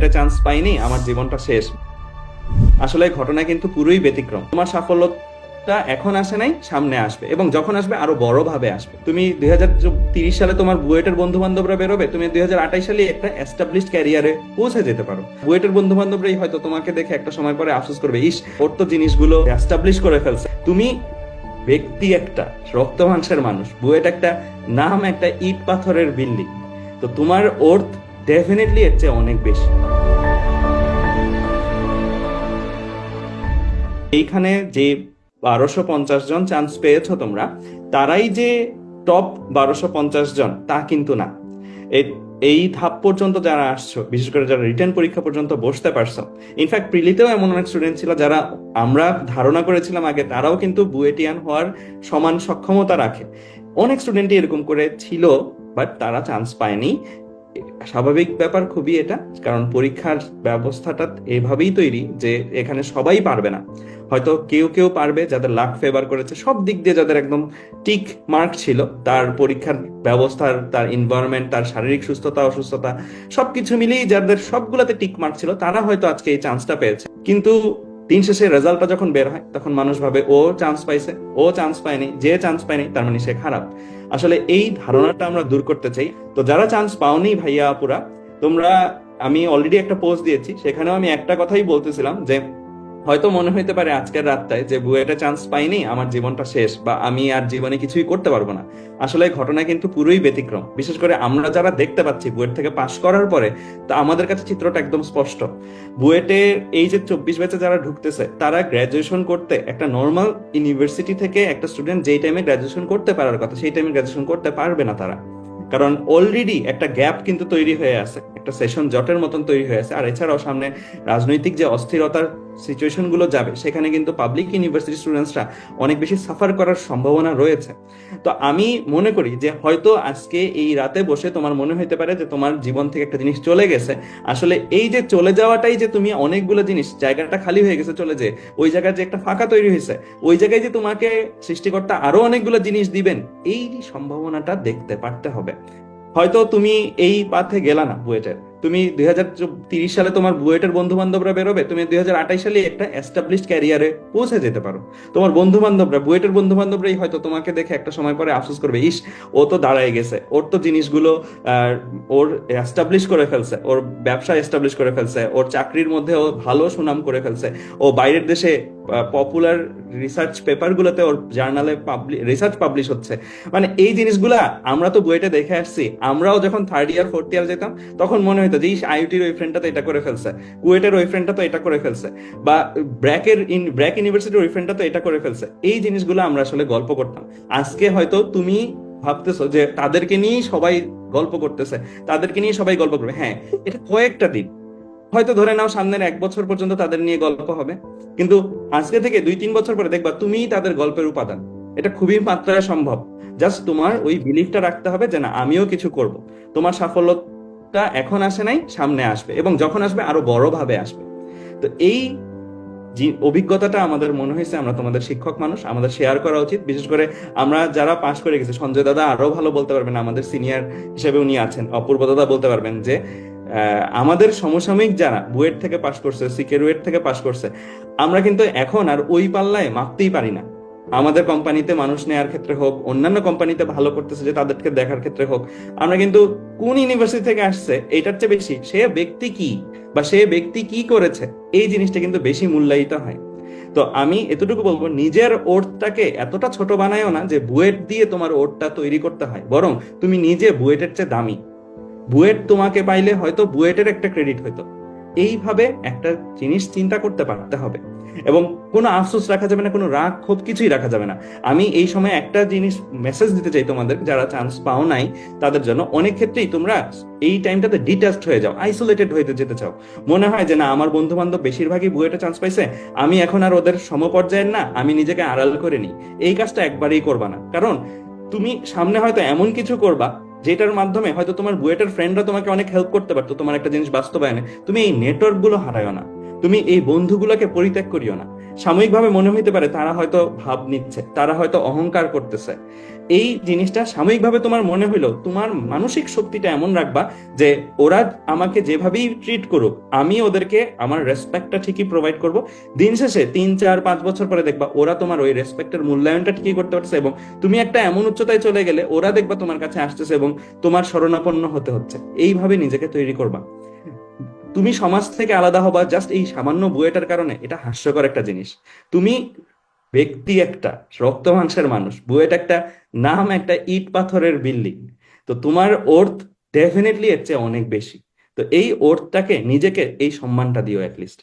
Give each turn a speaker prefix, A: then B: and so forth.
A: বুয়েটে চান্স পাইনি, আমার জীবনটা শেষ। আসলে ঘটনা কিন্তু পুরোই ব্যতিক্রম। তোমার সাফল্যটা এখন আসে নাই, সামনে আসবে, এবং যখন আসবে আরো বড় ভাবে আসবে। তুমি 2030 সালে তোমার বুয়েটের বন্ধু বান্ধবরা বেরোবে, তুমি 2028 সালে একটা এস্টাবলিশড ক্যারিয়ারে পৌঁছে যেতে পারো। বুয়েটের বন্ধু বান্ধবরাই হয়তো তোমাকে দেখে একটা সময় পরে আফসোস করবে, ইস ওর তো জিনিসগুলো এস্টাবলিশ করে ফেলছে। তুমি ব্যক্তি একটা রক্ত মাংসের মানুষ, বুয়েট একটা নাম, একটা ইট পাথরের বিল্ডিং। তো তোমার ওর্থ ডেফিনেটলি এর চেয়ে অনেক বেশি। এইখানে যে 1250 জন চান্স পেয়েছো তোমরা, তারাই যে টপ 1250 জন তা কিন্তু না। এই ধাপ পর্যন্ত যারা আসছো, বিশেষ করে যারা রিটেন পরীক্ষা পর্যন্ত বসতে পারছো, ইনফ্যাক্ট প্রিলিতেও এমন অনেক স্টুডেন্ট ছিল যারা আমরা ধারণা করেছিলাম আগে তারাও কিন্তু বুয়েটিয়ান হওয়ার সমান সক্ষমতা রাখে। অনেক স্টুডেন্টই এরকম করে ছিল, বাট তারা চান্স পায়নি। স্বাভাবিক ব্যাপার খুবই এটা, কারণ পরীক্ষার ব্যবস্থাটা এভাবেই তৈরি যে এখানে সবাই পারবে না। হয়তো কেউ কেউ পারবে যাদের লাক ফেভার করেছে, সব দিক দিয়ে যাদের একদম টিক মার্ক ছিল, তার পরীক্ষার ব্যবস্থার, তার এনভায়রনমেন্ট, তার শারীরিক সুস্থতা অসুস্থতা সবকিছু মিলিয়ে যাদের সবগুলাতে টিক মার্ক ছিল, তারা হয়তো আজকে এই চান্সটা পেয়েছে। কিন্তু দিন শেষে রেজাল্টটা যখন বের হয় তখন মানুষ ভাবে ও চান্স পাইছে, ও চান্স পায়নি, যে চান্স পায়নি তার মানে সে খারাপ। আসলে এই ধারণাটা আমরা দূর করতে চাই। তো যারা চান্স পাওনি ভাইয়া আপুরা, তোমরা, আমি অলরেডি একটা পোস্ট দিয়েছি, সেখানেও আমি একটা কথাই বলতেছিলাম যে হয়তো মনে হইতে পারে আজকের রাতটায় যে বুয়েটে চান্স পাইনি, আমার জীবনটা শেষ, বা আমি আর জীবনে কিছুই করতে পারবো না। আসলে ঘটনা কিন্তু পুরোই ব্যতিক্রম। বিশেষ করে আমরা যারা দেখতে পাচ্ছি বুয়েট থেকে পাশ করার পরে, তা আমাদের কাছে চিত্রটা একদম স্পষ্ট। বুয়েটে এই যে 24 ব্যাচে যারা ঢুকতেছে, তারা গ্রাজুয়েশন করতে একটা নর্মাল ইউনিভার্সিটি থেকে একটা স্টুডেন্ট যেই টাইমে গ্রাজুয়েশন করতে পারার কথা সেই টাইমে গ্রাজুয়েশন করতে পারবে না তারা। কারণ অলরেডি একটা গ্যাপ কিন্তু তৈরি হয়ে আছে, একটা সেশন জটের মতন তৈরি হয়ে আছে। আর এছাড়াও সামনে রাজনৈতিক যে অস্থিরতার সিচুয়েশন গুলো যাবে, সেখানে কিন্তু পাবলিক ইউনিভার্সিটি স্টুডেন্টসরা অনেক বেশি সাফার করার সম্ভাবনা রয়েছে। তো আমি মনে করি যে হয়তো আজকে এই রাতে বসে তোমার মনে হইতে পারে যে তোমার জীবন থেকে একটা জিনিস চলে গেছে। আসলে এই যে চলে যাওয়াটাই, যে তুমি অনেকগুলো জিনিস, জায়গাটা খালি হয়ে গেছে চলে, যে ওই জায়গায় যে একটা ফাঁকা তৈরি হয়েছে, ওই জায়গায় যে তোমাকে সৃষ্টিকর্তা আরো অনেকগুলো জিনিস দিবেন, এই সম্ভাবনাটা দেখতে পারতে হবে। হয়তো তুমি এই পাথে গেলা না বুয়েটের, তুমি 2030 সালে তোমার বুয়েটের বন্ধু বান্ধবরা বেরোবে, তুমি 2028 সালে একটা এস্টাবলিশড ক্যারিয়ারে পৌঁছে যেতে পারো। তোমার বন্ধু বান্ধবরা, বুয়েটের বন্ধু বান্ধবরাই হয়তো তোমাকে দেখে একটা সময় পরে আফসোস করবে, ইস ও তো দাঁড়ায় গেছে, ওর তো জিনিসগুলো ওর এস্টাবলিশ করে ফেলছে, ওর ব্যবসা এস্টাবলিশ করে ফেলছে, ওর চাকরির মধ্যে ও ভালো সুনাম করে ফেলছে, ও বাইরের দেশে পপুলার রিসার্চ পেপার গুলোতে ওর জার্নালে রিসার্চ পাবলিশ হচ্ছে। মানে এই জিনিসগুলা আমরা তো বুয়েটে দেখে আসছি। আমরাও যখন 3rd ইয়ার 4th ইয়ার যেতাম, তখন মনে হইতো যে আইইউটির ওই ফ্রেন্ডটা তো এটা করে ফেলছে, কুয়েটের ওই ফ্রেন্ডটা তো এটা করে ফেলছে, বা ব্র্যাক ইউনিভার্সিটির ওই ফ্রেন্ডটা তো এটা করে ফেলছে। এই জিনিসগুলো আমরা আসলে গল্প করতাম। আজকে হয়তো তুমি ভাবতেছো যে তাদেরকে নিয়েই সবাই গল্প করতেছে, তাদেরকে নিয়ে সবাই গল্প করবে। হ্যাঁ, এটা কয়েকটা দিন, হয়তো ধরে নাও সামনের 1 বছর পর্যন্ত তাদের নিয়ে গল্প হবে, কিন্তু আজকে থেকে 2-3 বছর পরে দেখবা তুমিই তাদের গল্পের উপাদান। এটা খুবই মাত্রায় সম্ভব। জাস্ট তোমার ওই বিলিফটা রাখতে হবে যে না, আমিও কিছু করব। তোমার সাফল্যটা এখন আসে নাই, সামনে আসবে, এবং যখন আসবে আরো বড় ভাবে আসবে। তো এই অভিজ্ঞতাটা আমাদের মনে হয়েছে আমরা তোমাদের শিক্ষক মানুষ, আমাদের শেয়ার করা উচিত। বিশেষ করে আমরা যারা পাশ করে গেছি, সঞ্জয় দাদা আরো ভালো বলতে পারবেন, আমাদের সিনিয়র হিসেবে উনি আছেন, অপূর্ব দাদা বলতে পারবেন যে আমাদের সমসাময়িক যারা বুয়েট থেকে পাশ করছে, সিকেরুয়েট থেকে পাশ করছে, আমরা কিন্তু এখন আর ওই পাল্লায় মাপতেই পারি না। আমাদের কোম্পানিতে মানুষ নেওয়ার ক্ষেত্রে হোক, অন্যান্য কোম্পানিতে ভালো করতেছে যে তাদেরকে দেখার ক্ষেত্রে হোক, আমরা কিন্তু কোন ইউনিভার্সিটি থেকে আসছে এইটার চেয়ে বেশি সে ব্যক্তি কি, বা সে ব্যক্তি কি করেছে, এই জিনিসটা কিন্তু বেশি মূল্যায়িত হয়। তো আমি এতটুকু বলবো, নিজের ওর্থটাকে এতটা ছোট বানায়ও না যে বুয়েট দিয়ে তোমার ওর্থটা তৈরি করতে হয়, বরং তুমি নিজে বুয়েটের চেয়ে দামি। বুয়েট তোমাকে পাইলে হয়তো বুয়েটের একটা ক্রেডিট হইতো। এইভাবে একটা জিনিস চিন্তা করতে পারতে হবে, এবং কোনো আফসোস রাখা যাবে না, কোনো রাগ ক্ষোভ কিছুই রাখা যাবে না। আমি এই সময় একটা জিনিস মেসেজ দিতে চাই তোমাদের, যারা চান্স পাও নাই তাদের জন্য। অনেক ক্ষেত্রেই তোমরা এই টাইমটাতে ডিটাচড হয়ে যাও, আইসোলেটেড হয়ে যেতে চাও। মনে হয় যে না, আমার বন্ধু বান্ধব বেশিরভাগই বুয়েটে চান্স পাইছে, আমি এখন আর ওদের সমপর্যায়ের না, আমি নিজেকে আড়াল করে নিই। এই কাজটা একবারেই করবা না, কারণ তুমি সামনে হয়তো এমন কিছু করবা যেটার মাধ্যমে হয়তো তোমার বুয়েটের ফ্রেন্ডরা তোমাকে অনেক হেল্প করতে পারতো তোমার একটা জিনিস বাস্তবায়নে। তুমি এই নেটওয়ার্ক গুলো হারায়ো না, তুমি এই বন্ধুগুলোকে পরিত্যাগ করিও না। সাময়িকভাবে মনে হইতে পারে তারা হয়তো ভাব নিচ্ছে, তারা হয়তো অহংকার করতেছে। এই জিনিসটা সাময়িকভাবে তোমার মনে হইলো, তোমার মানসিক শক্তিটা এমন রাখবা যে ওরা আমাকে যেভাবেই ট্রিট করুক, আমি ওদেরকে আমার রেসপেক্টটা ঠিকই প্রোভাইড করব। দিন শেষে 3 4 5 বছর পরে দেখবা ওরা তোমার ওই রেসপেক্টের মূল্যায়নটা ঠিকই করতে পারছে, এবং তুমি একটা এমন উচ্চতায় চলে গেলে ওরা দেখবা তোমার কাছে আসতেছে এবং তোমার শরণাপন্ন হতে হচ্ছে। এইভাবে নিজেকে তৈরি করবা। তুমি সমাজ থেকে আলাদা হবা জাস্ট এই সামান্য বুয়েটার কারণে, এটা হাস্যকর একটা জিনিস। তুমি ব্যক্তি একটা, রক্ত মাংসের মানুষ, বুয়েট একটা নাম, একটা ইট পাথরের বিল্ডিং। তো তোমার ওর্থ ডেফিনেটলি এর চেয়ে অনেক বেশি। তো এই ওর্থটাকে, নিজেকে এই সম্মানটা দিও অ্যাটলিস্ট।